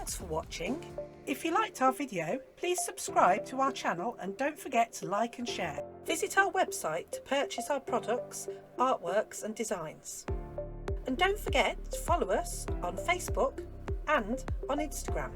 Thanks for watching. If you liked our video, please subscribe to our channel and don't forget to like and share. Visit our website to purchase our products, artworks and designs. And don't forget to follow us on Facebook and on Instagram.